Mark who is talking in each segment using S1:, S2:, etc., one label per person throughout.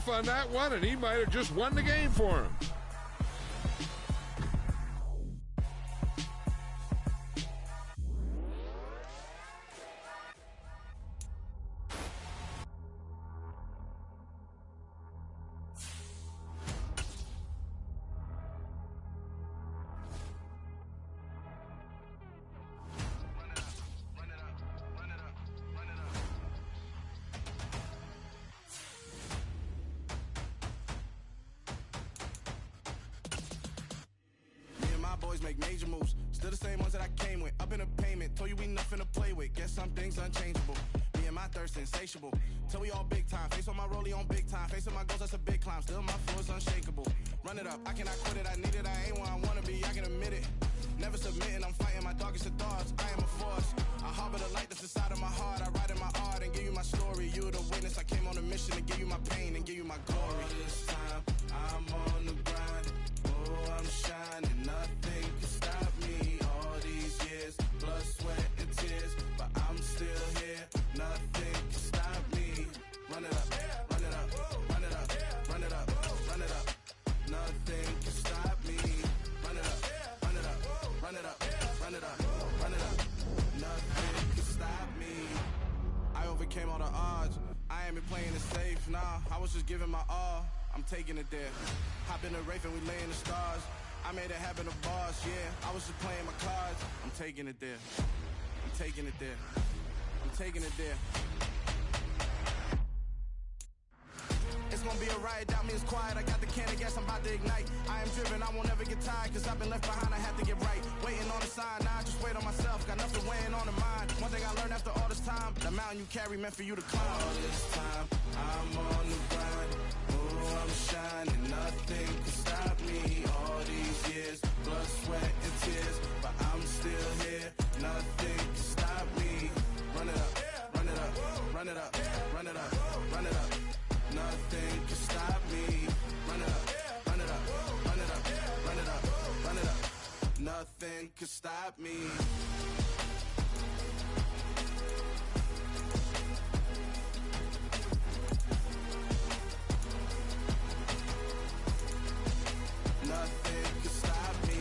S1: on that one, and he might have just won the game for him.
S2: Boys make major moves, still the same ones that I came with. Up in a payment, told you we nothing to play with. Guess some things unchangeable. Me and my thirst insatiable. Till we all big time. Face on my rollie on big time. Facing my goals, that's a big climb. Still my flow is unshakable. Run it up, I cannot quit it. I need it, I ain't where I wanna be. I can admit it. Never submitting, I'm fighting my darkest of thoughts. I am a force. I harbor the light that's inside of my heart. I write in my art and give you my story. You the witness. I came on a mission to give you my pain and give you my glory. All this time, I'm on the grind. Oh, I'm shining. Nothing can stop me. All these years, blood, sweat, and tears, but I'm still here. Nothing can stop me. Run it up, run it up, run it up, run it up, run it up. Nothing can stop me. Run it up, run it up, run it up, run it up, run it up. Nothing can stop me. I overcame all the odds. I ain't been playing it safe, nah. I was just giving my all. I'm taking it there. Hop in the Wraith and we lay in the stars. I made it happen, the boss, yeah. I was just playing my cards. I'm taking it there. I'm taking it there. I'm taking it there. It's gonna be a riot, doubt me it's quiet. I got the can of gas, I'm about to ignite. I am driven, I won't ever get tired, cause I've been left behind, I have to get right. Waiting on the sign, now I just wait on myself. Got nothing weighing on the mind. One thing I learned after all this time, the mountain you carry meant for you to climb. All this time, I'm on the grind. Oh, I'm shining, nothing can stop me. All these years, blood, sweat, and tears, but I'm still here. Nothing can stop me. Run it up, run it up, run it up, run it up, run it up. Nothing can stop me. Run it up, run it up, run it up, run it up, run it up. Nothing can stop me. Nothing can stop me.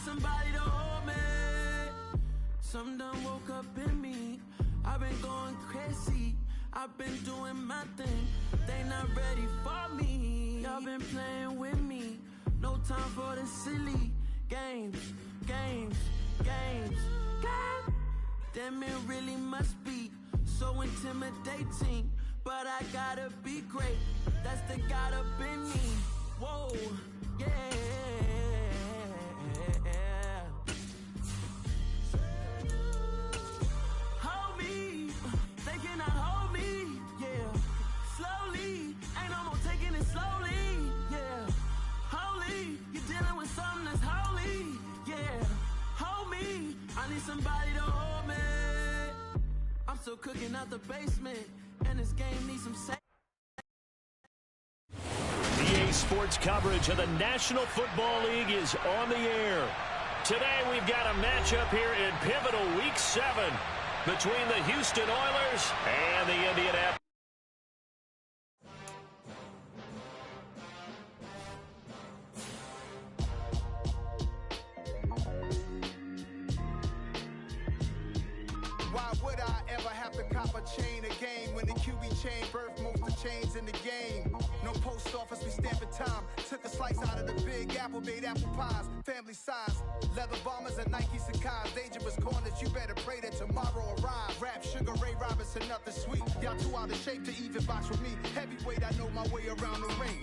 S2: Somebody to hold me. Some done woke up in me. I've been going crazy. I've been doing my thing. They not ready for me. Y'all been playing with me. No time for the silly games, games, games, games. Damn, it really must be so intimidating. But I gotta be great. That's the God up in me. Whoa, yeah. Somebody to hold me. I'm still cooking out the basement, and this game needs some safe.
S3: EA Sports coverage of the National Football League is on the air. Today we've got a matchup here in pivotal Week 7 between the Houston Oilers and the Indianapolis.
S4: Why would I ever have to cop a chain again when the QB chain birthed most of the chains in the game?
S2: the post office, we stamping time. Took a slice out of the big apple, made apple pies. Family size, leather bombers and Nike Sacai's. Dangerous corners, you better pray that tomorrow arrives. Rap, Sugar Ray Robinson, nothing sweet. Y'all too out of shape to even box with me. Heavyweight, I know my way around the ring.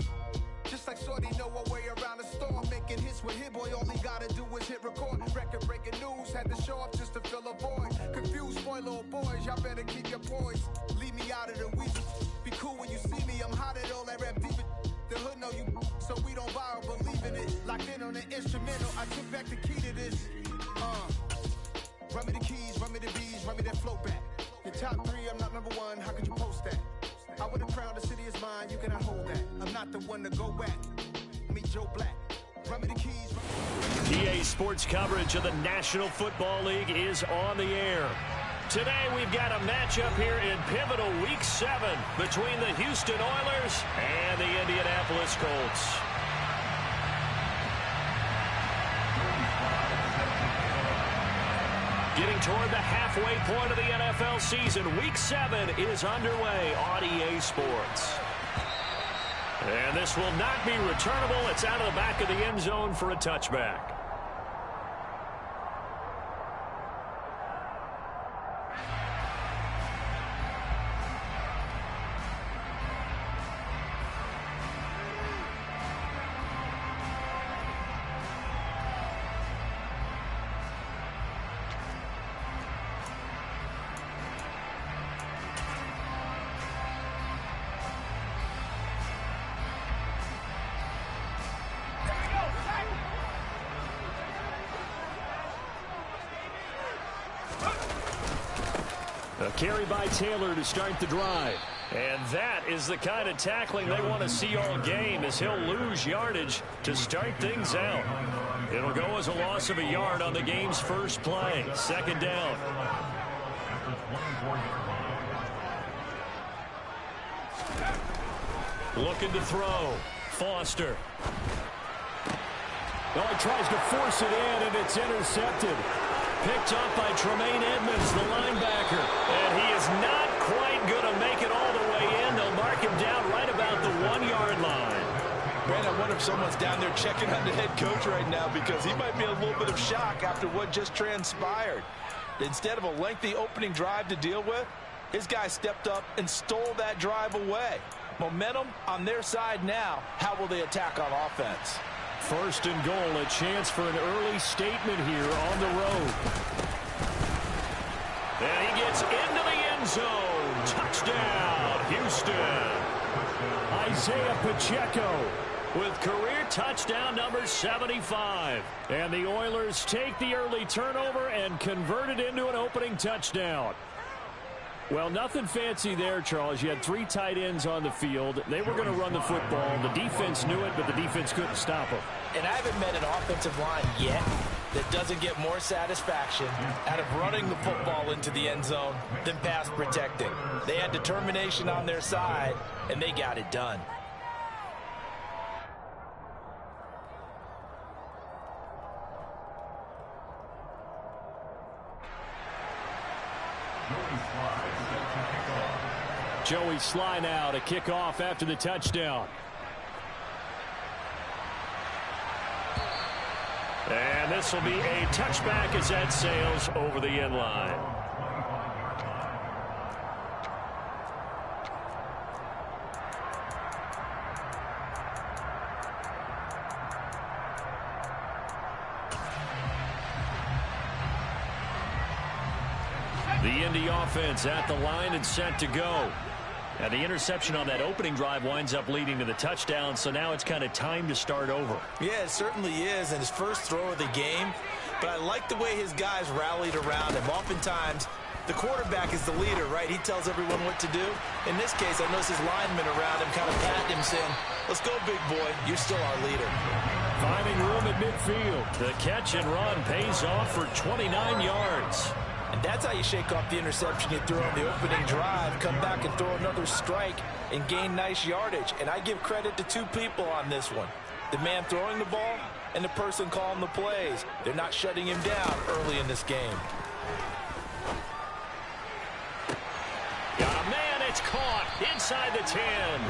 S2: Just like Shorty know her way around the storm. Making hits with Hit Boy, all he gotta do is hit record. Record breaking news, had to show up just to fill a void. Confused, spoiled little boys, y'all better keep your poise. Leave me out of the weasel. Be cool when you see me, I'm hot at all that rap deep. The hood know you, so we don't buy or believe in it. Locked in on the instrumental, I took back the key to this. Run me the keys, run me the bees, run me that flow back. Your top 3, I'm not number 1, how could you post that? I would have crowned the city is mine, you cannot hold that. I'm not the one to go back. Meet Joe Black. Run me the keys.
S3: PA Sports coverage of the National Football League is on the air. Today we've got a matchup here in pivotal Week 7 between the Houston Oilers and the Indianapolis Colts. Getting toward the halfway point of the NFL season, Week 7 is underway on EA Sports. And this will not be returnable. It's out of the back of the end zone for a touchback. A carry by Taylor to start the drive. And that is the kind of tackling they want to see all game, as he'll lose yardage to start things out. It'll go as a loss of a yard on the game's first play. Second down. Looking to throw. Foster.
S4: Oh, he tries to force it in, and it's intercepted.
S3: Picked up by Tremaine Edmonds, the linebacker. And he is not quite going to make it all the way in. They'll mark him down right about the 1-yard line.
S5: Brent, I wonder if someone's down there checking on the head coach right now, because he might be in a little bit of shock after what just transpired. Instead of a lengthy opening drive to deal with, his guy stepped up and stole that drive away. Momentum on their side now. How will they attack on offense?
S3: First and goal, a chance for an early statement here on the road. And he gets into the end zone. Touchdown, Houston.
S4: Isaiah Pacheco
S3: with career touchdown number 75. And the Oilers take the early turnover and convert it into an opening touchdown. Well, nothing fancy there, Charles. You had 3 tight ends on the field. They were going to run the football. The defense knew it, but the defense couldn't stop them.
S6: And I haven't met an offensive line yet that doesn't get more satisfaction out of running the football into the end zone than pass protecting. They had determination on their side, and they got it done.
S3: Joey Sly now to kick off after the touchdown. And this will be a touchback as that sails over the end line. The Indy offense at the line and set to go. And the interception on that opening drive winds up leading to the touchdown, so now it's kind of time to start over.
S6: Yeah, it certainly is, and his first throw of the game. But I like the way his guys rallied around him. Oftentimes, the quarterback is the leader, right? He tells everyone what to do. In this case, I noticed his linemen around him kind of patting him, saying, "Let's go, big boy. You're still our leader."
S3: Finding room at midfield. The catch and run pays off for 29 yards.
S6: And that's how you shake off the interception you threw on the opening drive, come back and throw another strike and gain nice yardage. And I give credit to 2 people on this one. The man throwing the ball and the person calling the plays. They're not shutting him down early in this game. Got a man, it's caught inside the 10.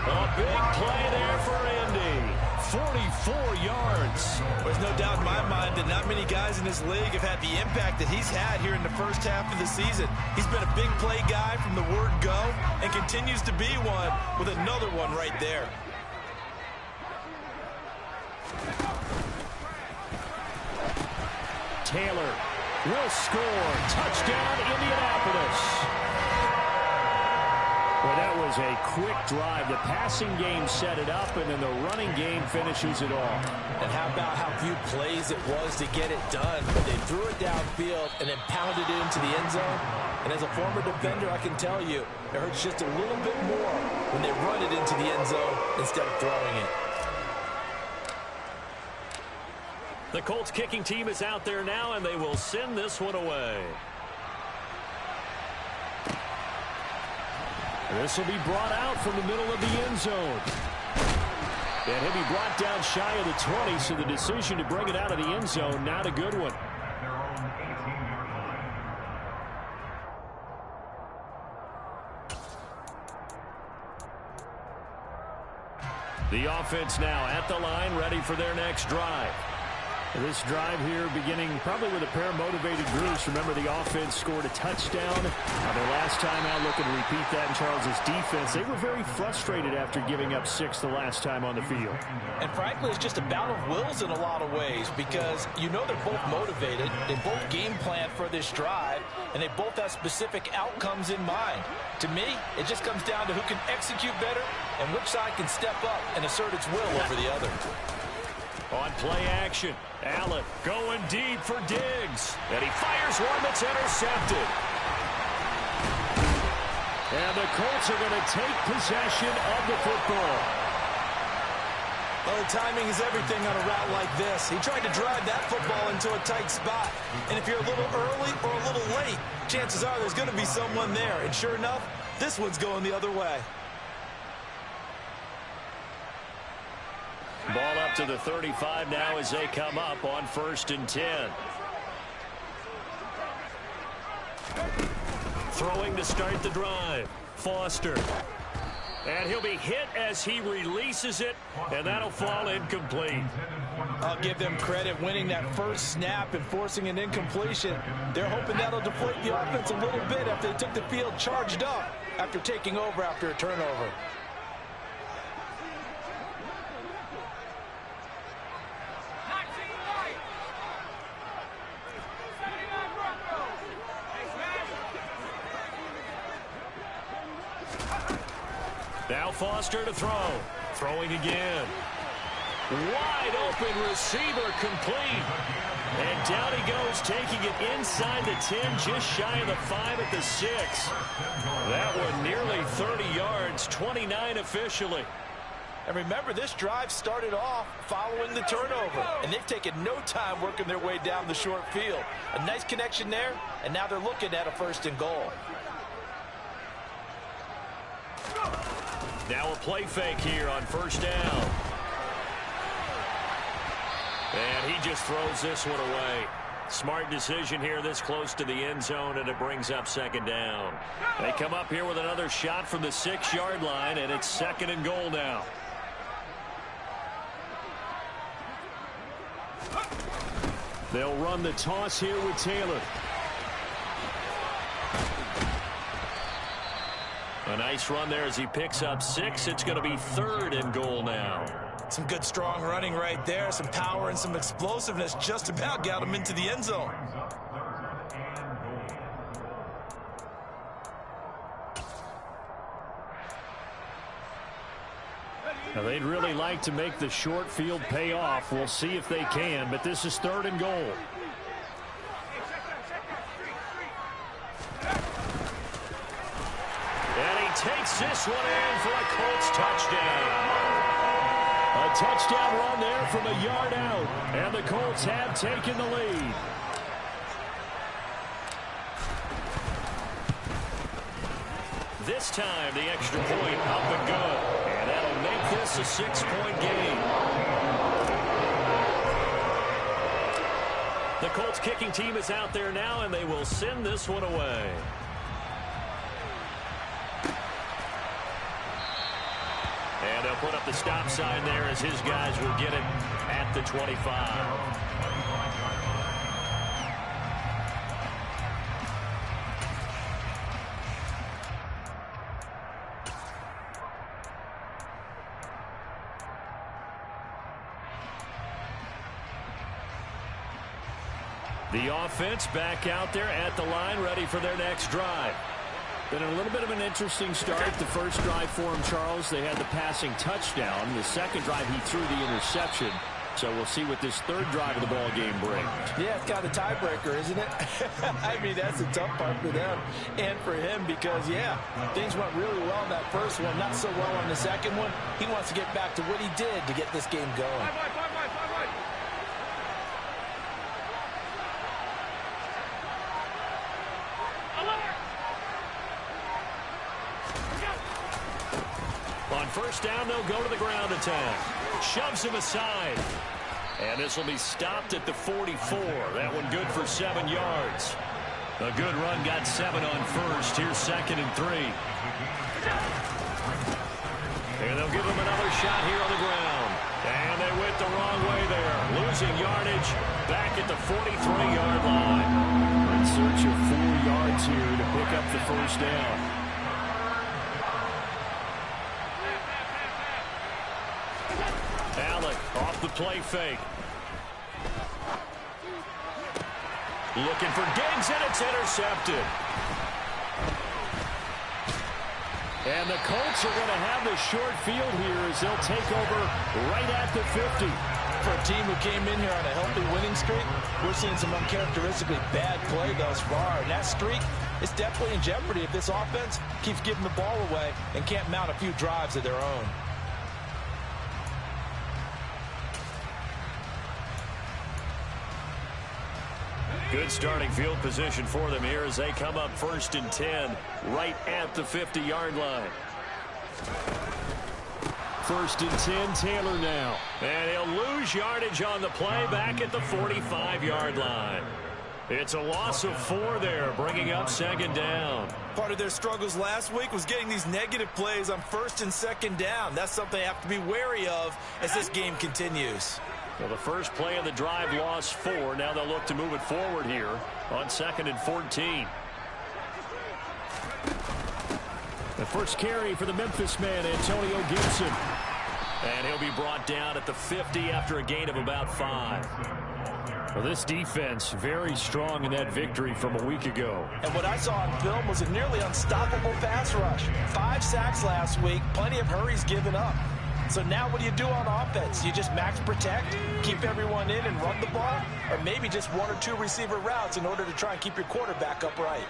S6: A
S3: big play there for Indy. 44 yards.
S6: There's no doubt in my mind that not many guys in this league have had the impact that he's had here in the first half of the season. He's been a big play guy from the word go and continues to be one with another one right there.
S4: Taylor will score. Touchdown, Indianapolis. Well, that was a quick drive. The passing game set it up, and then the running game finishes it all.
S6: And how about how few plays it was to get it done? But they threw it downfield and then pounded it into the end zone. And as a former defender, I can tell you, it hurts just a little bit more when they run it into the end zone instead of throwing it.
S3: The Colts kicking team is out there now, and they will send this one away.
S4: This will be brought out from the middle of the end zone. And he'll be brought down shy of the 20, so the decision to bring it out of the end zone, not a good one.
S3: The offense now at the line, ready for their next drive.
S4: This drive here beginning probably with a pair of motivated groups. Remember, the offense scored a touchdown. Their last time out, looking to repeat that in Charles' defense. They were very frustrated after giving up 6 the last time on the field.
S6: And frankly, it's just a battle of wills in a lot of ways because you know they're both motivated. They both game plan for this drive, and they both have specific outcomes in mind. To me, it just comes down to who can execute better and which side can step up and assert its will over the other.
S3: On play action, Allen going deep for Diggs. And he fires one that's intercepted.
S4: And the Colts are going to take possession of the football.
S6: Well, the timing is everything on a route like this. He tried to drive that football into a tight spot. And if you're a little early or a little late, chances are there's going to be someone there. And sure enough, this one's going the other way.
S3: Ball up to the 35 now as they come up on 1st and 10. Throwing to start the drive. Foster. And he'll be hit as he releases it, and that'll fall incomplete.
S6: I'll give them credit winning that first snap and forcing an incompletion. They're hoping that'll deflate the offense a little bit after they took the field charged up after taking over after a turnover.
S3: Now Foster to throw. Throwing again. Wide open receiver complete. And down he goes, taking it inside the 10, just shy of the 5 at the 6. That one nearly 30 yards, 29 officially.
S6: And remember, this drive started off following the turnover. And they've taken no time working their way down the short field. A nice connection there, and now they're looking at a 1st and goal.
S3: Now a play fake here on 1st down. And he just throws this one away. Smart decision here this close to the end zone, and it brings up 2nd down. They come up here with another shot from the 6-yard line, and it's 2nd and goal now.
S4: They'll run the toss here with Taylor.
S3: A nice run there as he picks up 6. It's going to be 3rd and goal now.
S6: Some good strong running right there. Some power and some explosiveness just about got him into the end zone.
S4: Now, they'd really like to make the short field pay off. We'll see if they can, but this is 3rd and goal.
S3: Takes this one in for a Colts touchdown.
S4: A touchdown run there from a yard out, and the Colts have taken the lead.
S3: This time the extra point up and good, and that'll make this a 6-point game. The Colts kicking team is out there now, and they will send this one away. And And they'll put up the stop sign there as his guys will get it at the 25. The offense back out there at the line, ready for their next drive. Been a little bit of an interesting start. The first drive for him, Charles, they had the passing touchdown. The second drive, he threw the interception. So we'll see what this third drive of the ball game brings.
S6: Yeah, it's kind of a tiebreaker, isn't it? I mean, that's the tough part for them and for him because, yeah, things went really well in that first one, not so well on the second one. He wants to get back to what he did to get this game going.
S3: On first down, they'll go to the ground attack. Shoves him aside. And this will be stopped at the 44. That one good for 7 yards. A good run, got 7 on first. Here's 2nd and 3. And they'll give him another shot here on the ground. And they went the wrong way there. Losing yardage back at the 43-yard line. In search of 4 yards here to pick up the first down. Allen off the play fake. Looking for Diggs, and it's intercepted. And the Colts are going to have the short field here as they'll take over right at the 50.
S6: For a team who came in here on a healthy winning streak, we're seeing some uncharacteristically bad play thus far. And that streak is definitely in jeopardy if this offense keeps giving the ball away and can't mount a few drives of their own.
S3: Good starting field position for them here as they come up 1st and 10 right at the 50-yard line. 1st and 10, Taylor now. And he'll lose yardage on the play back at the 45-yard line. It's a loss of 4 there, bringing up 2nd down.
S6: Part of their struggles last week was getting these negative plays on 1st and 2nd down. That's something they have to be wary of as this game continues.
S3: Well, the first play of the drive lost 4. Now they'll look to move it forward here on 2nd and 14. The first carry for the Memphis man, Antonio Gibson. And he'll be brought down at the 50 after a gain of about 5. Well, this defense very strong in that victory from a week ago.
S6: And what I saw on film was a nearly unstoppable pass rush. 5 sacks last week, plenty of hurries given up. So now what do you do on offense? You just max protect, keep everyone in and run the ball, or maybe just 1 or 2 receiver routes in order to try and keep your quarterback upright.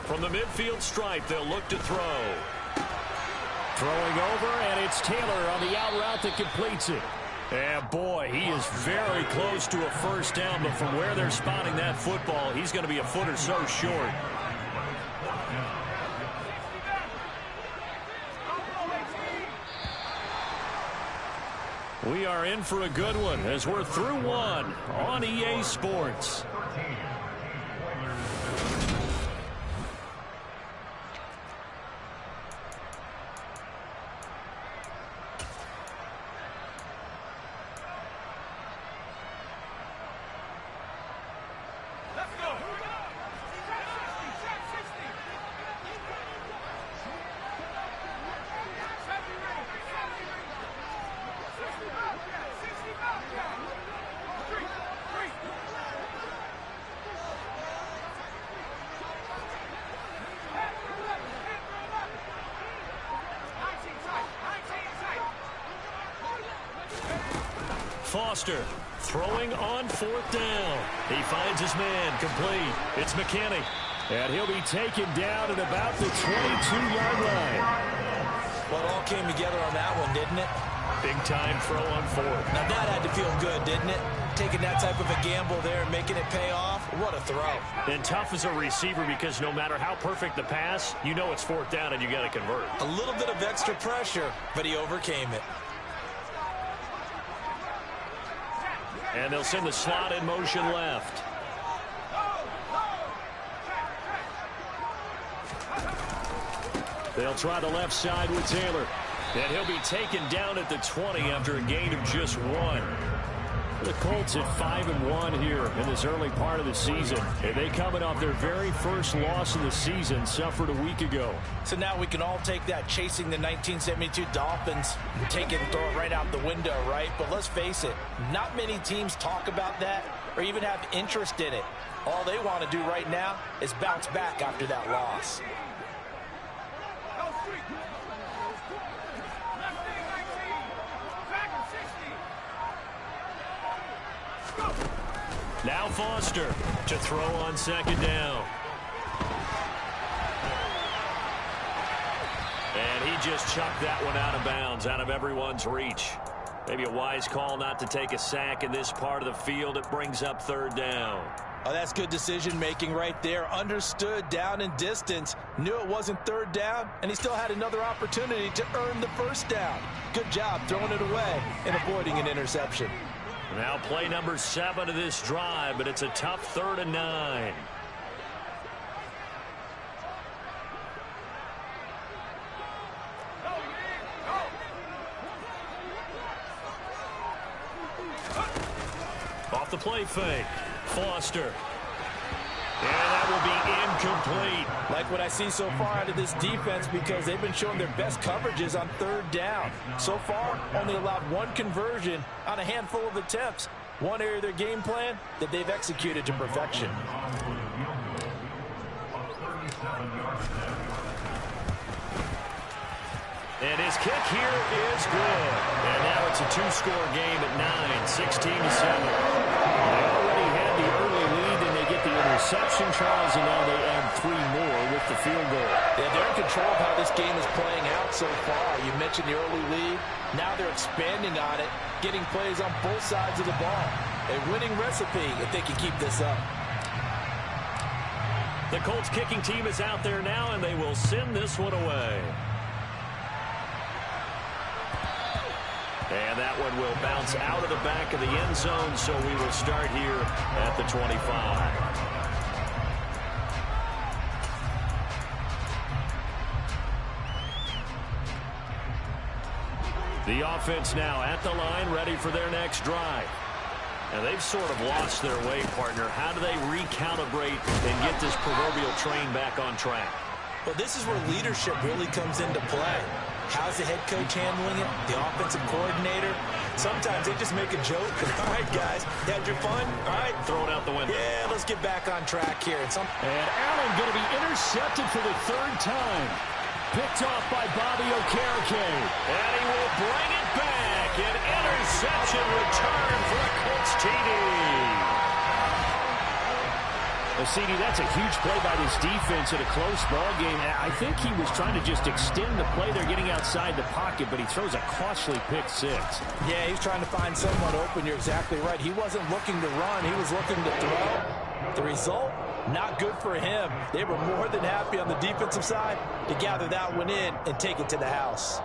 S3: From the midfield stripe, they'll look to throw. Throwing over, and it's Taylor on the out route that completes it. And boy, he is very close to a first down, but from where they're spotting that football, he's going to be a foot or so short. We are in for a good one as we're through one on EA Sports. Foster throwing on 4th down. He finds his man complete. It's McKinney. And he'll be taken down at about the 22-yard line.
S6: Well, it all came together on that one, didn't it?
S3: Big time throw on 4th.
S6: Now that had to feel good, didn't it? Taking that type of a gamble there and making it pay off. What a throw.
S3: And tough as a receiver because no matter how perfect the pass, you know it's 4th down and you got to convert.
S6: A little bit of extra pressure, but he overcame it.
S3: And they'll send the slot in motion left. They'll try the left side with Taylor. And he'll be taken down at the 20 after a gain of just 1. The Colts at 5-1 here in this early part of the season. And they coming off their very first loss of the season, suffered a week ago.
S6: So now we can all take that chasing the 1972 Dolphins and take it and throw it right out the window, right? But let's face it, not many teams talk about that or even have interest in it. All they want to do right now is bounce back after that loss.
S3: Now Foster to throw on second down. And he just chucked that one out of bounds, out of everyone's reach. Maybe a wise call not to take a sack in this part of the field. It brings up third down.
S6: Oh, that's good decision-making right there. Understood down and distance. Knew it wasn't third down, and he still had another opportunity to earn the first down. Good job throwing it away and avoiding an interception.
S3: Now play number 7 of this drive, but it's a tough 3rd and 9. Off the play fake. Foster. And that will be incomplete.
S6: Like what I see so far out of this defense, because they've been showing their best coverages on third down. So far, only allowed 1 conversion on a handful of attempts. One area of their game plan that they've executed to perfection.
S3: And his kick here is good. And now it's a 2-score game at 9, 16-7. They already had the early lead, and they get the interception, Charles, and now they add 3 more with the field goal.
S6: Yeah, they're in control of how this game is playing out so far. You mentioned the early lead. Now they're expanding on it, getting plays on both sides of the ball. A winning recipe if they can keep this up.
S3: The Colts kicking team is out there now, and they will send this one away. And that one will bounce out of the back of the end zone, so we will start here at the 25. The offense now at the line, ready for their next drive. And they've sort of lost their way, partner. How do they recalibrate and get this proverbial train back on track?
S6: Well, this is where leadership really comes into play. How's the head coach handling it? The offensive coordinator? Sometimes they just make a joke. All right, guys, had your fun? All right.
S3: Throw it out the window.
S6: Yeah, let's get back on track here.
S4: And Allen going to be intercepted for the 3rd time. Picked off by Bobby Okereke.
S3: And he will bring it back. An interception return for a Colts TD.
S4: CD, that's a huge play by this defense in a close ball game. I think he was trying to just extend the play. They're getting outside the pocket, but he throws a costly pick 6.
S6: Yeah, he's trying to find someone open. You're exactly right. He wasn't looking to run. He was looking to throw. The result, not good for him. They were more than happy on the defensive side to gather that one in and take it to the house.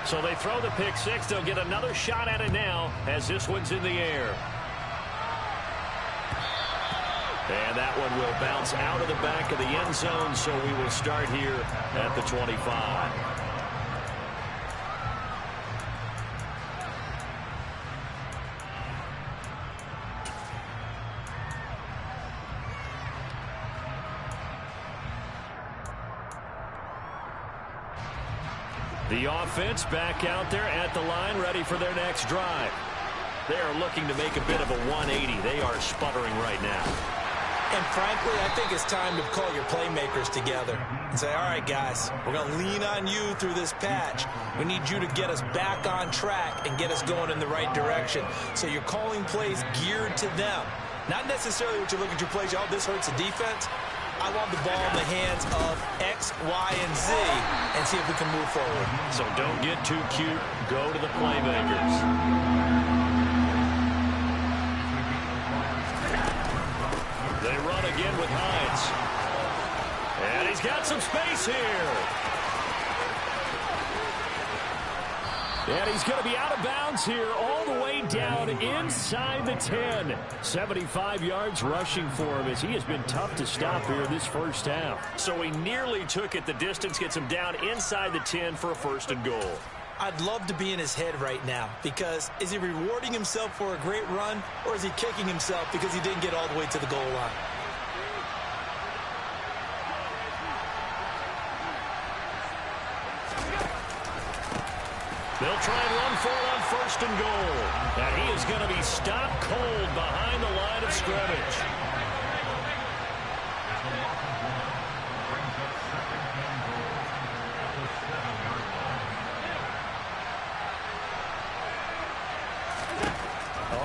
S3: So they throw the pick 6. They'll get another shot at it now as this one's in the air. And that one will bounce out of the back of the end zone, so we will start here at the 25. The offense back out there at the line, ready for their next drive. They are looking to make a bit of a 180. They are sputtering right now.
S6: And frankly, I think it's time to call your playmakers together and say, all right, guys, we're going to lean on you through this patch. We need you to get us back on track and get us going in the right direction. So you're calling plays geared to them. Not necessarily what you look at your plays, oh, this hurts the defense. I want the ball in the hands of X, Y, and Z and see if we can move forward.
S3: So don't get too cute. Go to the playmakers. They run again with Hines. And he's got some space here.
S4: And he's going to be out of bounds here all the way down inside the 10. 75 yards rushing for him as he has been tough to stop here this first half.
S3: So he nearly took it the distance, gets him down inside the 10 for a 1st and goal.
S6: I'd love to be in his head right now because is he rewarding himself for a great run or is he kicking himself because he didn't get all the way to the goal line?
S3: They'll try and run for it on 1st and goal. And he is going to be stopped cold behind the line of scrimmage.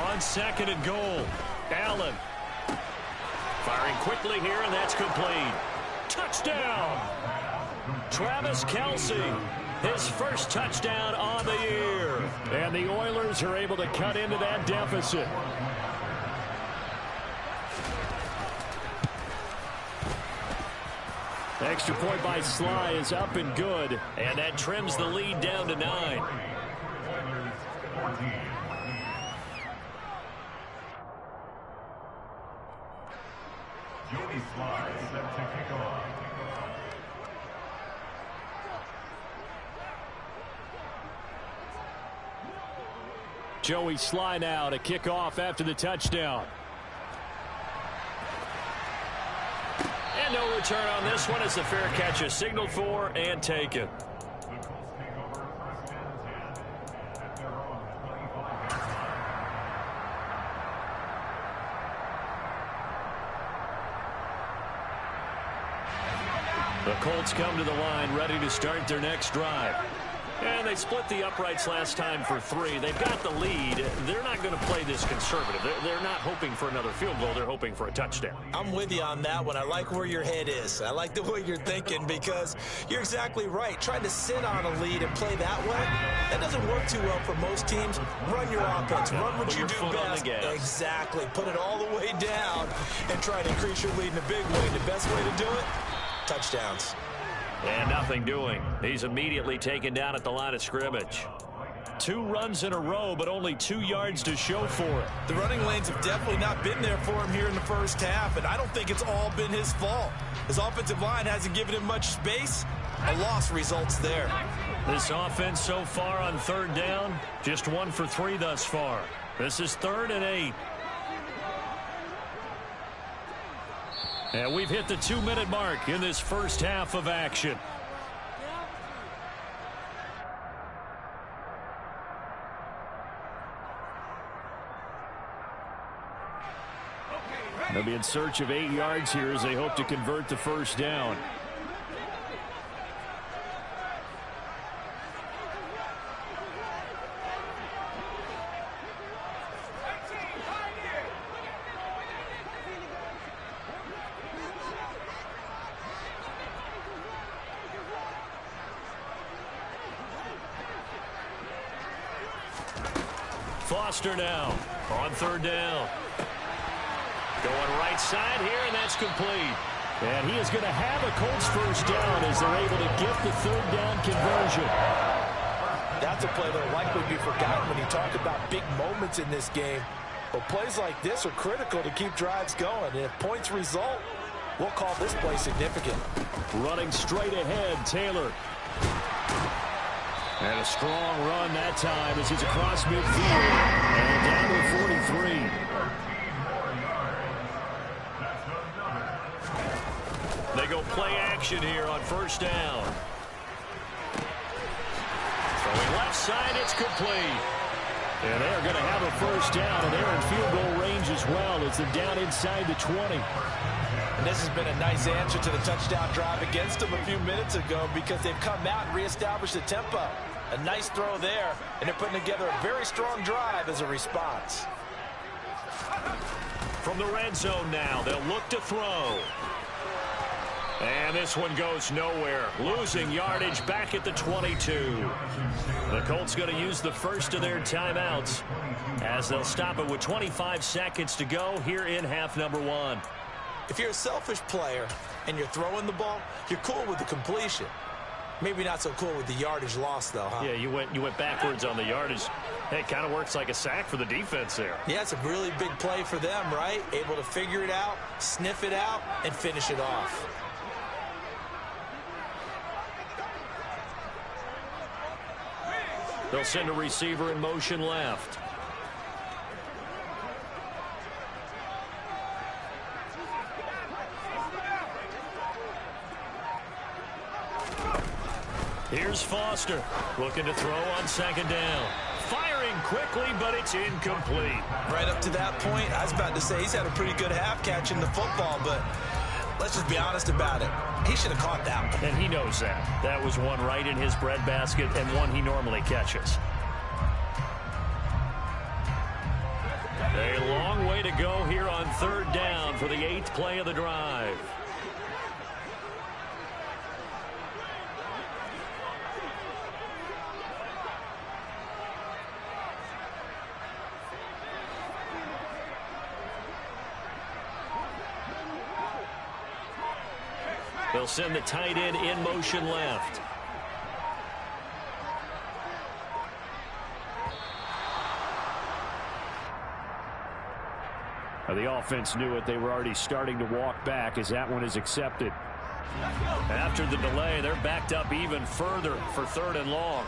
S3: On 2nd and goal, Allen. Firing quickly here, and that's complete. Touchdown! Travis Kelce. His first touchdown on the year.
S4: And the Oilers are able to cut into that deficit. Extra point by Sly is up and good.
S3: And that trims the lead down to 9.
S7: Joey Sly set to kick off.
S4: Joey Sly now to kick off after the touchdown.
S3: And no return on this one as the fair catch is signaled for and taken.
S4: The Colts come to the line ready to start their next drive.
S3: And they split the uprights last time for 3. They've got the lead. They're not going to play this conservative. They're not hoping for another field goal. They're hoping for a touchdown.
S6: I'm with you on that one. I like where your head is. I like the way you're thinking because you're exactly right. Trying to sit on a lead and play that way, that doesn't work too well for most teams. Run your offense. Run what you do best. Exactly. Put it all the way down and try to increase your lead in a big way. The best way to do it, touchdowns.
S3: And nothing doing. He's immediately taken down at the line of scrimmage.
S4: 2 runs in a row, but only 2 yards to show for it.
S6: The running lanes have definitely not been there for him here in the first half, and I don't think it's all been his fault. His offensive line hasn't given him much space. A loss results there.
S3: This offense so far on 3rd down, just 1 for 3 thus far. This is 3rd and 8.
S4: And we've hit the 2-minute mark in this first half of action. They'll be in search of 8 yards here as they hope to convert the first down.
S3: Foster now on 3rd down. Going right side here, and that's complete.
S4: And he is going to have a Colts first down as they're able to get the 3rd down conversion.
S6: That's a play that will likely be forgotten when you talk about big moments in this game. But plays like this are critical to keep drives going. And if points result, we'll call this play significant.
S4: Running straight ahead, Taylor. And a strong run that time as he's across midfield and down to 43.
S3: They go play action here on 1st down. Throwing left side, it's complete.
S4: And they're going to have a first down, and they're in field goal range as well as they're down inside the 20.
S6: And this has been a nice answer to the touchdown drive against them a few minutes ago because they've come out and reestablished the tempo. A nice throw there, and they're putting together a very strong drive as a response.
S3: From the red zone now, they'll look to throw. And this one goes nowhere. Losing yardage back at the 22. The Colts going to use the first of their timeouts as they'll stop it with 25 seconds to go here in half number 1.
S6: If you're a selfish player and you're throwing the ball, you're cool with the completion. Maybe not so cool with the yardage loss, though, huh?
S3: Yeah, you went backwards on the yardage. Hey, it kind of works like a sack for the defense there.
S6: Yeah, it's a really big play for them, right? Able to figure it out, sniff it out, and finish it off.
S3: They'll send a receiver in motion left. Here's Foster, looking to throw on second down. Firing quickly, but it's incomplete.
S6: Right up to that point, I was about to say he's had a pretty good half catching the football, but let's just be honest about it. He should have caught that one.
S3: And he knows that. That was one right in his breadbasket and one he normally catches. A long way to go here on third down for the 8th play of the drive. They'll send the tight end in motion left.
S4: The offense knew it. They were already starting to walk back as that one is accepted.
S3: After the delay, they're backed up even further for 3rd and long.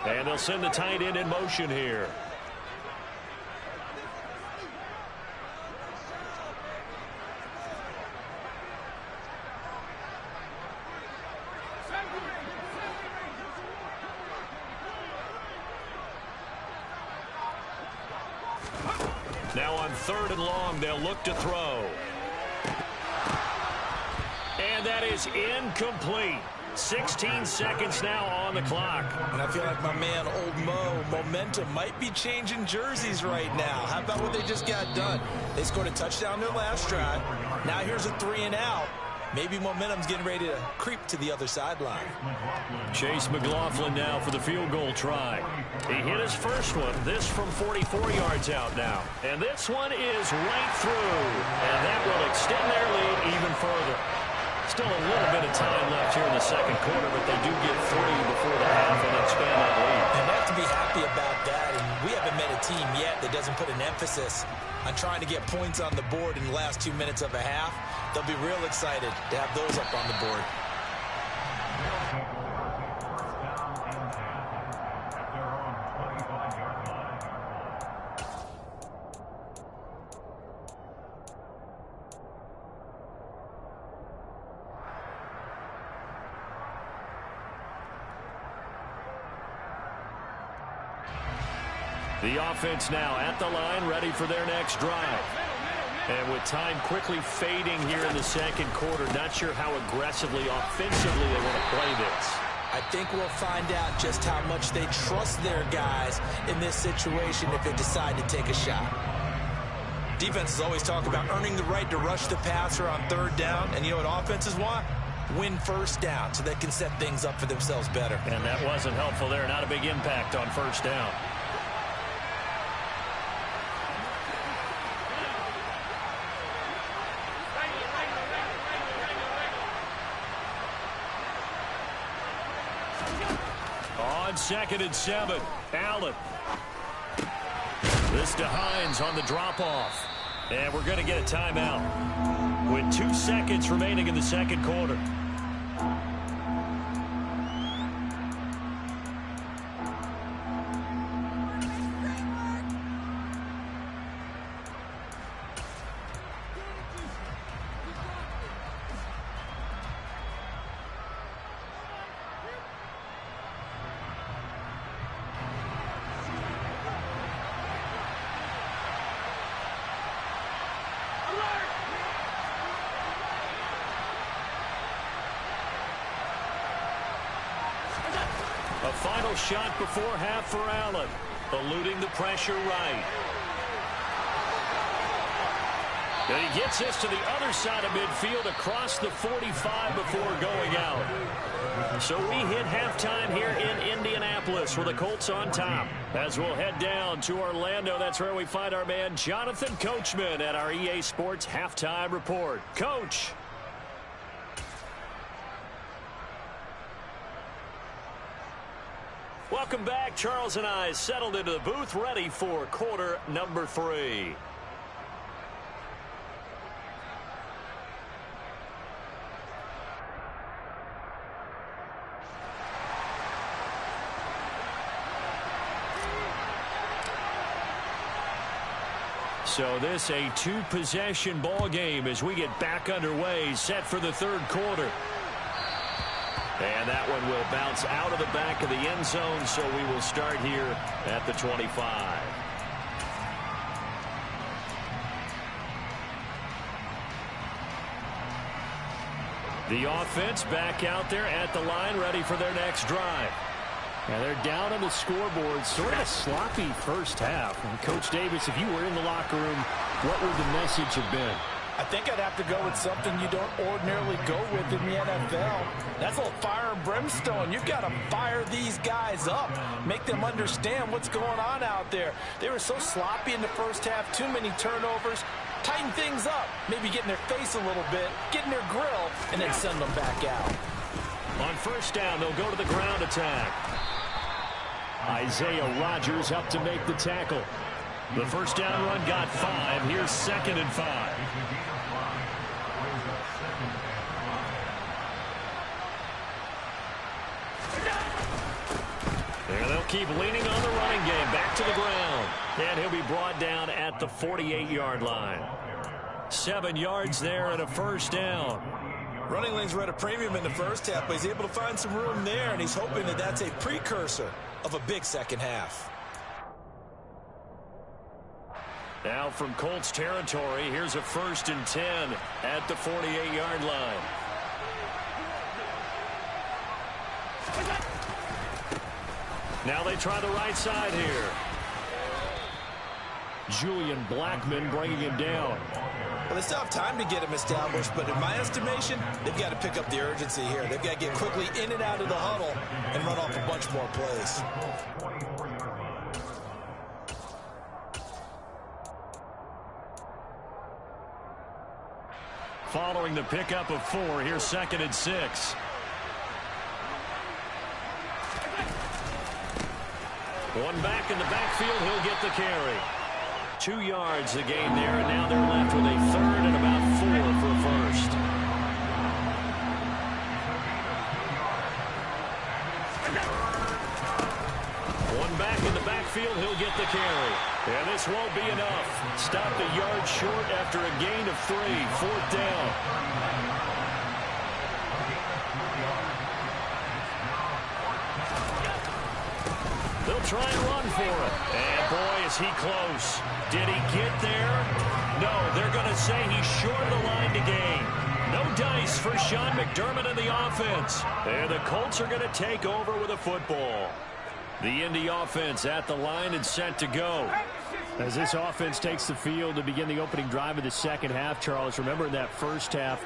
S3: And they'll send the tight end in motion here. Now on 3rd and long, they'll look to throw. And that is incomplete. 16 seconds now on the clock.
S6: And I feel like my man, Old Mo, momentum might be changing jerseys right now. How about what they just got done? They scored a touchdown their last drive. Now here's a 3 and out. Maybe momentum's getting ready to creep to the other sideline.
S3: Chase McLaughlin now for the field goal try. He hit his first one. This from 44 yards out now. And this one is right through. And that will extend their lead even further. Still a little bit of time left here in the second quarter, but they do get 3 before the half and expand that lead.
S6: And they have to be happy about that. And we haven't met a team yet that doesn't put an emphasis on trying to get points on the board in the last 2 minutes of a half. They'll be real excited to have those up on the board.
S3: The offense now at the line, ready for their next drive. And with time quickly fading here in the second quarter, not sure how aggressively, offensively they want to play this.
S6: I think we'll find out just how much they trust their guys in this situation if they decide to take a shot. Defenses always talk about earning the right to rush the passer on 3rd down. And you know what offenses want? Win 1st down so they can set things up for themselves better.
S3: And that wasn't helpful there. Not a big impact on 1st down. On 2nd and 7, Allen. This to Hines on the drop-off. And we're going to get a timeout with 2 seconds remaining in the second quarter. A final shot before half for Allen, eluding the pressure right. And he gets this to the other side of midfield across the 45 before going out. So we hit halftime here in Indianapolis with the Colts on top. As we'll head down to Orlando, that's where we find our man Jonathan Coachman at our EA Sports Halftime Report. Coach. Welcome back. Charles and I settled into the booth, ready for quarter number 3. So this a 2-possession ball game as we get back underway, set for the third quarter. And that one will bounce out of the back of the end zone, so we will start here at the 25. The offense back out there at the line, ready for their next drive.
S4: Yeah, they're down on the scoreboard. Sort of a sloppy first half. And Coach Davis, if you were in the locker room, what would the message have been?
S6: I think I'd have to go with something you don't ordinarily go with in the NFL. That's a little fire and brimstone. You've got to fire these guys up. Make them understand what's going on out there. They were so sloppy in the first half. Too many turnovers. Tighten things up. Maybe get in their face a little bit. Get in their grill. And then send them back out.
S3: On first down, they'll go to the ground attack.
S4: Isaiah Rodgers up to make the tackle.
S3: The first down run got 5. Here's 2nd and 5. And they'll keep leaning on the running game. Back to the ground. And he'll be brought down at the 48-yard line. 7 yards there and a first down.
S6: Running lanes were at a premium in the first half, but he's able to find some room there, and he's hoping that that's a precursor of a big second half.
S3: Now from Colts territory, here's a 1st and 10 at the 48-yard line. Now they try the right side here.
S4: Julian Blackmon bringing him down.
S6: Well, they still have time to get him established, but in my estimation, they've got to pick up the urgency here. They've got to get quickly in and out of the huddle and run off a bunch more plays.
S3: Following the pickup of 4, here's 2nd and 6. One back in the backfield, he'll get the carry. 2 yards the gain there, and now they're left with a 3rd and about 4 for a first. One back in the backfield, he'll get the carry. And this won't be enough. Stopped a yard short after a gain of 3. 4th down. They'll try and run for it. And boy, is he close. Did he get there? No, they're going to say he's short of the line to gain. No dice for Sean McDermott and the offense. And the Colts are going to take over with a football. The Indy offense at the line and set to go.
S4: As this offense takes the field to begin the opening drive of the second half, Charles, remember in that first half,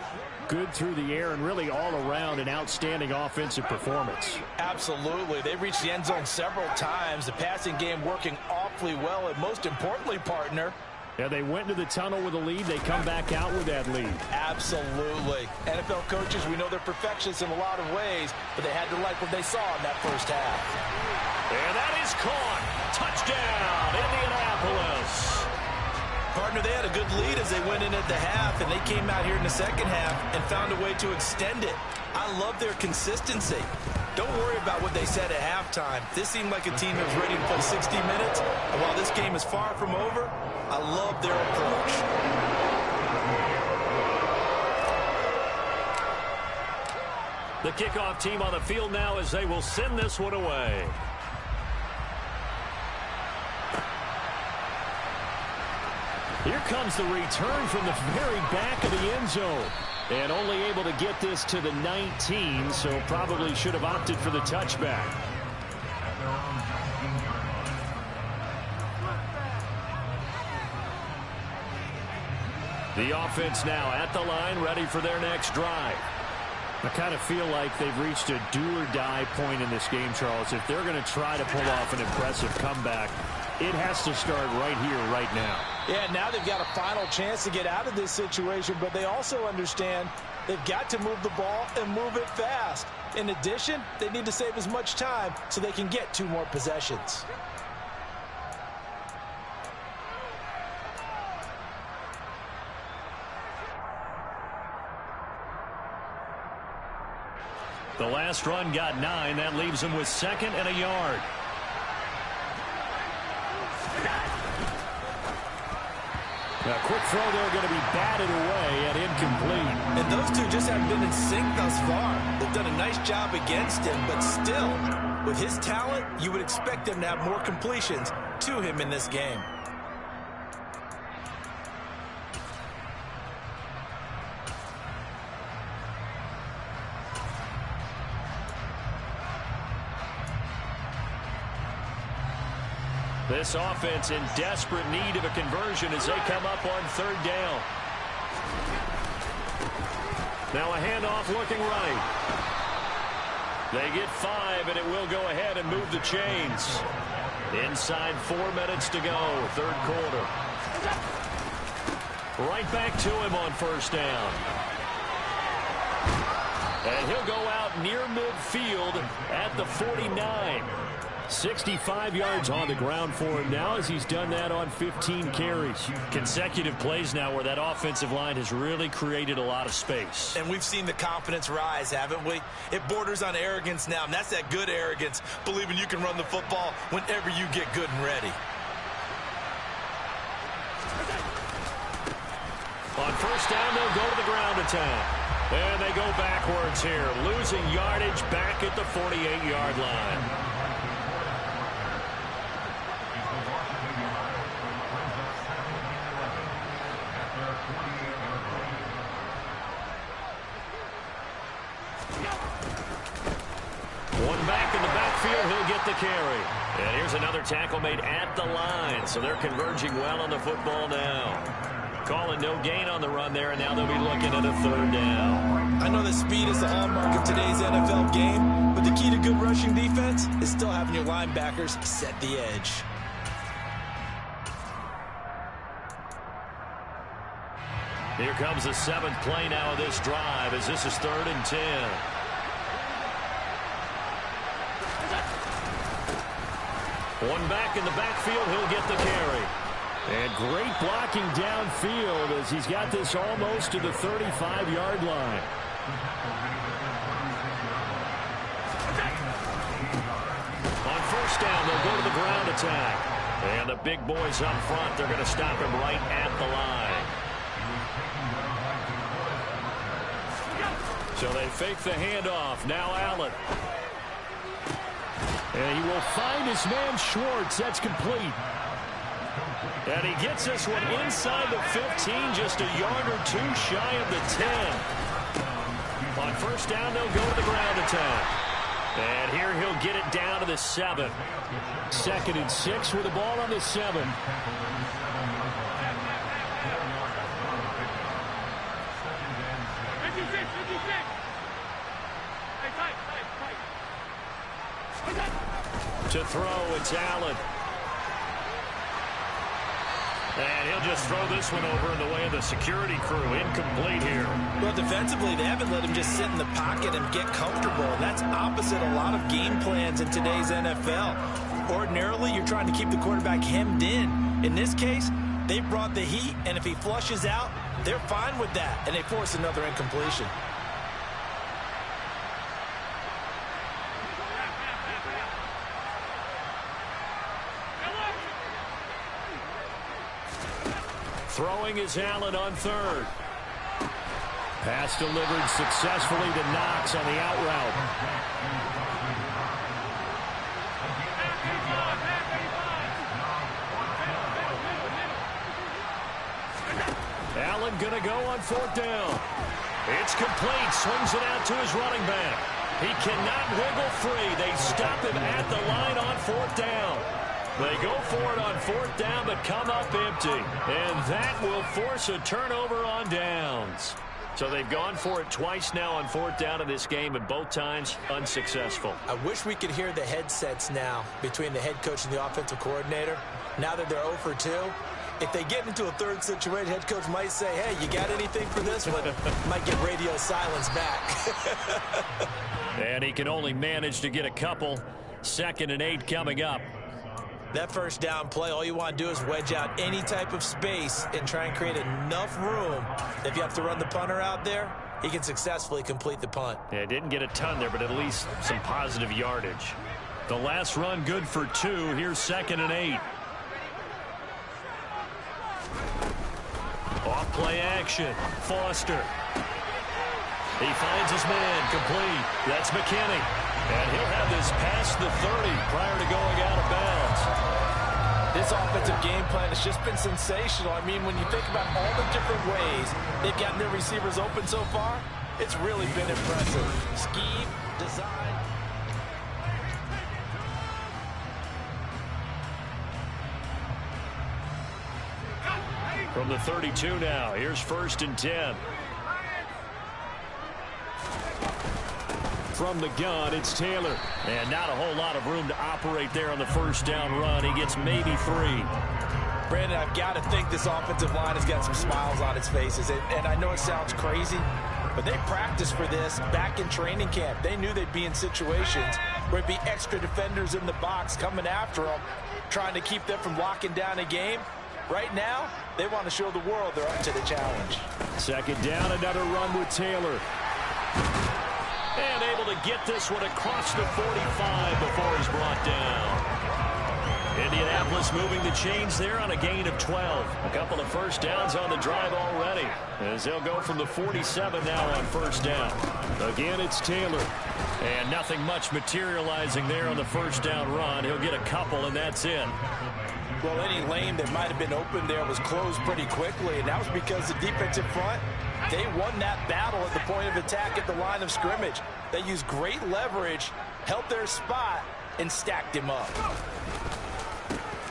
S4: good through the air and really all around an outstanding offensive performance.
S6: Absolutely. They reached the end zone several times. The passing game working awfully well, and most importantly, partner,
S4: yeah, they went into the tunnel with a lead. They come back out with that lead.
S6: Absolutely. NFL coaches, we know they're perfectionists in a lot of ways, but they had to like what they saw in that first half.
S3: And that is caught. Touchdown, Indianapolis.
S6: Partner, they had a good lead as they went in at the half, and they came out here in the second half and found a way to extend it. I love their consistency. Don't worry about what they said at halftime. This seemed like a team that was ready to play 60 minutes, and while this game is far from over, I love their approach.
S3: The kickoff team on the field now as they will send this one away.
S4: Here comes the return from the very back of the end zone. And only able to get this to the 19, so probably should have opted for the touchback.
S3: The offense now at the line, ready for their next drive.
S4: I kind of feel like they've reached a do-or-die point in this game, Charles. If they're going to try to pull off an impressive comeback, it has to start right here, right now.
S6: Yeah, now they've got a final chance to get out of this situation, but they also understand they've got to move the ball and move it fast. In addition, they need to save as much time so they can get 2 more possessions.
S3: The last run got 9. That leaves them with 2nd and a yard.
S4: A quick throw there going to be batted away and incomplete.
S6: And those two just haven't been in sync thus far. They've done a nice job against him, but still, with his talent, you would expect them to have more completions to him in this game.
S3: This offense in desperate need of a conversion as they come up on 3rd down. Now a handoff looking right. They get 5, and it will go ahead and move the chains. Inside 4 minutes to go, 3rd quarter. Right back to him on 1st down. And he'll go out near midfield at the 49. 65 yards on the ground for him now as he's done that on 15 carries. Consecutive plays now where that offensive line has really created a lot of space.
S6: And we've seen the confidence rise, haven't we? It borders on arrogance now, and that's that good arrogance, believing you can run the football whenever you get good and ready.
S3: On 1st down, they'll go to the ground attack. And they go backwards here, losing yardage back at the 48-yard line. One back in the backfield, he'll get the carry. And here's another tackle made at the line, so they're converging well on the football now. Calling no gain on the run there, and now they'll be looking at a 3rd down.
S6: I know that speed is the hallmark of today's NFL game, but the key to good rushing defense is still having your linebackers set the edge.
S3: Here comes the 7th play now of this drive as this is 3rd and 10. One back in the backfield, he'll get the carry.
S4: And great blocking downfield as he's got this almost to the 35-yard line.
S3: On 1st down, they'll go to the ground attack. And the big boys up front, they're going to stop him right at the line. So they fake the handoff. Now Allen.
S4: And he will find his man Schwartz. That's complete.
S3: And he gets this one inside the 15, just a yard or 2 shy of the 10. On 1st down, they'll go to the ground attack. And here he'll get it down to the 7.
S4: 2nd and 6 with the ball on the 7.
S3: To throw, it's Allen. And he'll just throw this one over in the way of the security crew. Incomplete here.
S6: Well, defensively, they haven't let him just sit in the pocket and get comfortable. And that's opposite a lot of game plans in today's NFL. Ordinarily, you're trying to keep the quarterback hemmed in. In this case, they brought the heat, and if he flushes out, they're fine with that, and they force another incompletion.
S3: Throwing is Allen on 3rd.
S4: Pass delivered successfully to Knox on the out route.
S3: Allen going to go on 4th down. It's complete. Swings it out to his running back. He cannot wiggle free. They stop him at the line on 4th down. They go for it on 4th down, but come up empty. And that will force a turnover on downs. So they've gone for it twice now on 4th down in this game, and both times unsuccessful.
S6: I wish we could hear the headsets now between the head coach and the offensive coordinator. Now that they're 0 for 2, if they get into a third situation, head coach might say, hey, you got anything for this one? Might get radio silence back.
S3: And he can only manage to get a couple. 2nd and 8 coming up.
S6: That first down play, all you want to do is wedge out any type of space and try and create enough room. If you have to run the punter out there, he can successfully complete the punt.
S3: Yeah, didn't get a ton there, but at least some positive yardage. The last run good for 2. Here's 2nd and 8. Off play action. Foster. He finds his man. Complete. That's McKinney. And he'll have this past the 30 prior to going out of bounds.
S6: This offensive game plan has just been sensational. I mean, when you think about all the different ways they've gotten their receivers open so far, it's really been impressive. Scheme, design.
S3: From the 32 now, here's 1st and 10. From the gun, it's Taylor. And not a whole lot of room to operate there on the 1st down run. He gets maybe 3.
S6: Brandon, I've got to think this offensive line has got some smiles on its faces. And I know it sounds crazy, but they practiced for this back in training camp. They knew they'd be in situations where it'd be extra defenders in the box coming after them, trying to keep them from locking down a game. Right now, they want to show the world they're up to the challenge.
S3: 2nd down, another run with Taylor. And able to get this one across the 45 before he's brought down. Indianapolis moving the chains there on a gain of 12. A couple of 1st downs on the drive already, as they'll go from the 47 now on 1st down. Again, it's Taylor. And nothing much materializing there on the 1st down run. He'll get a couple, and that's it.
S6: Well, any lane that might have been open there was closed pretty quickly, and that was because the defensive front, they won that battle at the point of attack at the line of scrimmage. They used great leverage, held their spot, and stacked him up.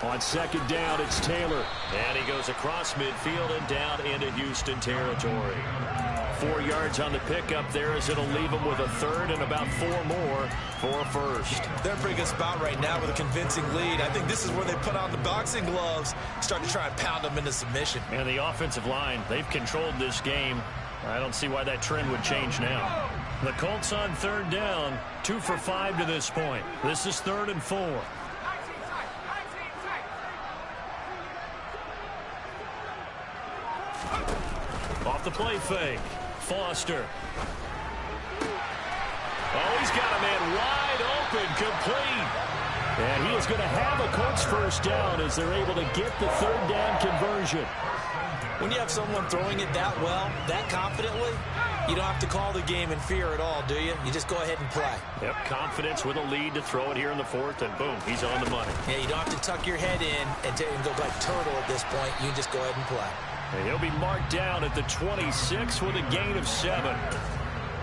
S3: On 2nd down, it's Taylor. And he goes across midfield and down into Houston territory. 4 yards on the pickup there, as it'll leave him with a 3rd and about 4 more for a 1st.
S6: They're in a pretty good spot right now with a convincing lead. I think this is where they put on the boxing gloves, start to try and pound them into submission.
S3: And the offensive line, they've controlled this game. I don't see why that trend would change now. The Colts on 3rd down, 2 for 5 to this point. This is 3rd and 4. Off the play fake. Foster. Oh, he's got a man wide open, complete. And he is going to have a Colts 1st down as they're able to get the 3rd down conversion.
S6: When you have someone throwing it that well, that confidently, you don't have to call the game in fear at all, do you? You just go ahead and play.
S3: Yep, confidence with a lead to throw it here in the 4th, and boom, he's on the money.
S6: Yeah, you don't have to tuck your head in and go like turtle at this point. You can just go ahead and play.
S3: And he'll be marked down at the 26 with a gain of 7.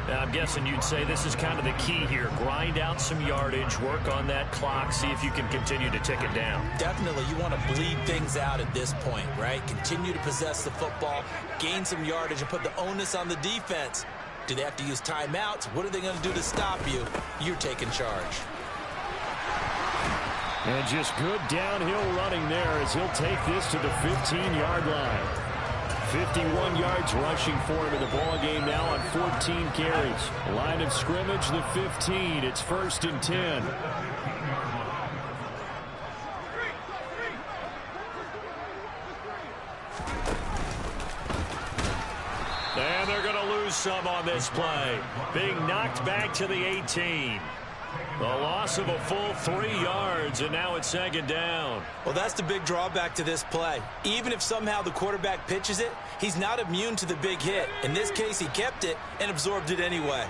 S3: Now, I'm guessing you'd say this is kind of the key here. Grind out some yardage, work on that clock, see if you can continue to tick it down.
S6: Definitely, you want to bleed things out at this point, right? Continue to possess the football, gain some yardage, and put the onus on the defense. Do they have to use timeouts? What are they going to do to stop you? You're taking charge.
S3: And just good downhill running there as he'll take this to the 15-yard line. 51 yards rushing for him in the ball game now on 14 carries. Line of scrimmage, the 15. It's 1st and 10. And they're going to lose some on this play. Being knocked back to the 18. The loss of a full 3 yards, and now it's 2nd down.
S6: Well, that's the big drawback to this play. Even if somehow the quarterback pitches it, he's not immune to the big hit. In this case, he kept it and absorbed it anyway.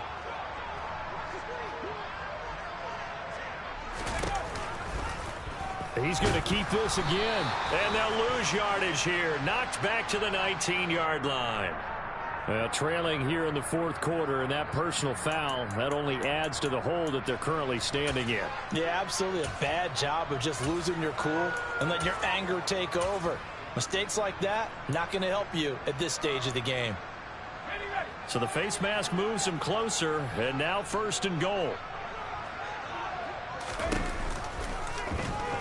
S3: He's going to keep this again. And they'll lose yardage here. Knocked back to the 19-yard line.
S4: Trailing here in the fourth quarter, and that personal foul, that only adds to the hole that they're currently standing in.
S6: Yeah, absolutely a bad job of just losing your cool and letting your anger take over. Mistakes like that, not going to help you at this stage of the game.
S4: So the face mask moves him closer, and now 1st and goal.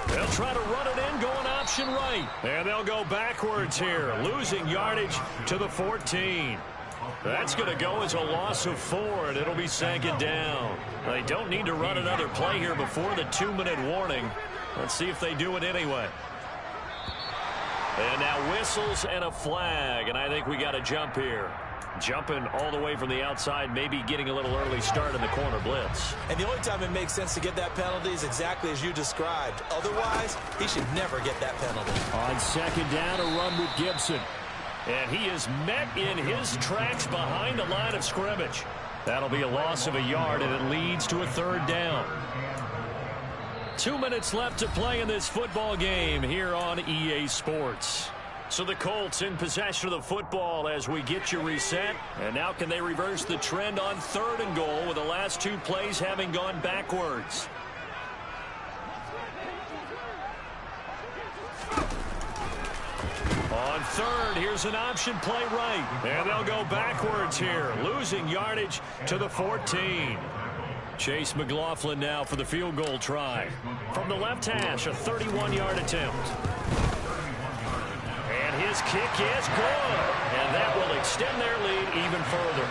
S4: They'll try to run it in, going option right. And they'll go backwards here, losing yardage to the 14. That's going to go as a loss of 4, and it'll be 2nd down. They don't need to run another play here before the 2-minute warning. Let's see if they do it anyway. And now whistles and a flag, and I think we got a jump here. Jumping all the way from the outside, maybe getting a little early start in the corner blitz.
S6: And the only time it makes sense to get that penalty is exactly as you described. Otherwise, he should never get that penalty.
S4: On 2nd down, a run with Gibson. And he is met in his tracks behind the line of scrimmage. That'll be a loss of a yard, and it leads to a 3rd down. 2 minutes left to play in this football game here on EA Sports. So the Colts in possession of the football as we get you reset. And now can they reverse the trend on 3rd and goal with the last 2 plays having gone backwards? On 3rd, here's an option play right. And they'll go backwards here, losing yardage to the 14. Chase McLaughlin now for the field goal try. From the left hash, a 31-yard attempt. His kick is good, and that will extend their lead even further.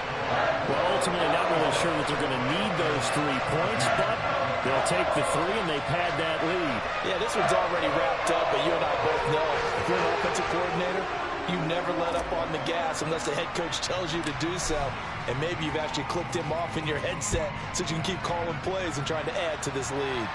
S4: Well, ultimately not really sure that they're going to need those 3 points, but they'll take the 3 and they pad that lead.
S6: Yeah, this one's already wrapped up, but you and I both know if you're an offensive coordinator, you never let up on the gas unless the head coach tells you to do so. And maybe you've actually clicked him off in your headset so you can keep calling plays and trying to add to this lead.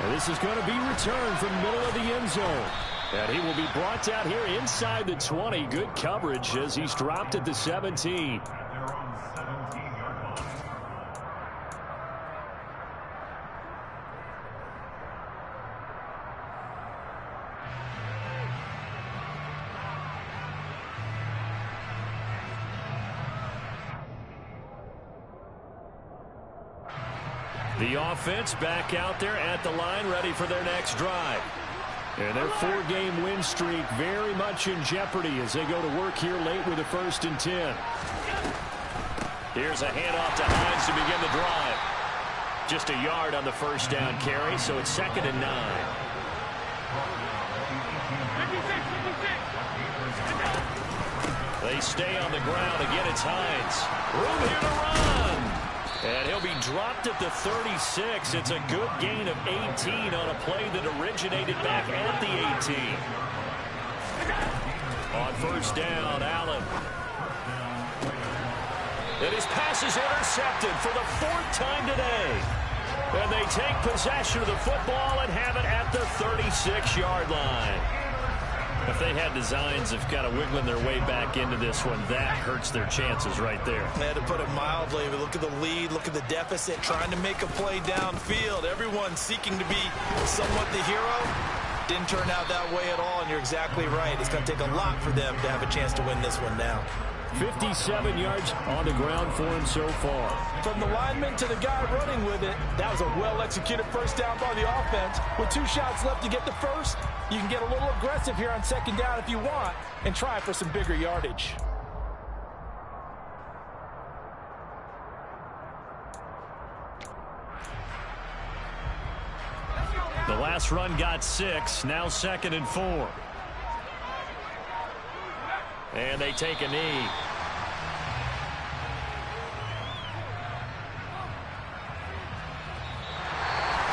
S4: And this is going to be returned from the middle of the end zone. And he will be brought down here inside the 20. Good coverage as he's dropped at the 17. The offense back out there at the line, ready for their next drive. And their 4-game win streak very much in jeopardy as they go to work here late with a 1st and 10. Here's a handoff to Hines to begin the drive. Just a yard on the 1st down carry, so it's 2nd and 9. They stay on the ground. Again, it's Hines. Room here to run. And he'll be dropped at the 36. It's a good gain of 18 on a play that originated back at the 18. On 1st down, Allen. And his pass is intercepted for the 4th time today. And they take possession of the football and have it at the 36-yard line. If they had designs of kind of wiggling their way back into this one, that hurts their chances right there.
S6: They had to put it mildly, but look at the lead, look at the deficit, trying to make a play downfield. Everyone seeking to be somewhat the hero. Didn't turn out that way at all, and you're exactly right. It's going to take a lot for them to have a chance to win this one now.
S4: 57 yards on the ground for him so far.
S6: From the lineman to the guy running with it, that was a well-executed 1st down by the offense. With 2 shots left to get the 1st, you can get a little aggressive here on 2nd down if you want and try for some bigger yardage.
S4: The last run got 6, now 2nd and 4. And they take a knee.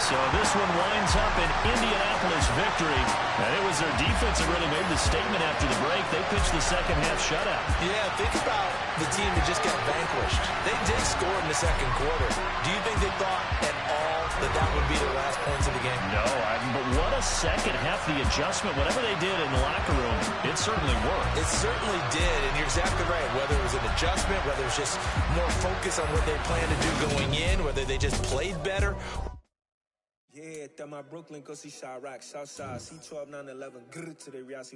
S4: So this one winds up an Indianapolis victory. And it was their defense that really made the statement after the break. They pitched the 2nd half shutout.
S6: Yeah, think about the team that just got vanquished. They did score in the 2nd quarter. Do you think they thought at all that would be their last points of the game?
S4: No, but what a 2nd half. The adjustment, whatever they did in the locker room, it certainly worked.
S6: It certainly did, and you're exactly right. Whether it was an adjustment, whether it was just more focus on what they planned to do going in, whether they just played better.
S8: Yeah, that my Brooklyn, go see Chirac, Southside, C12, 911, grr to the Riasi.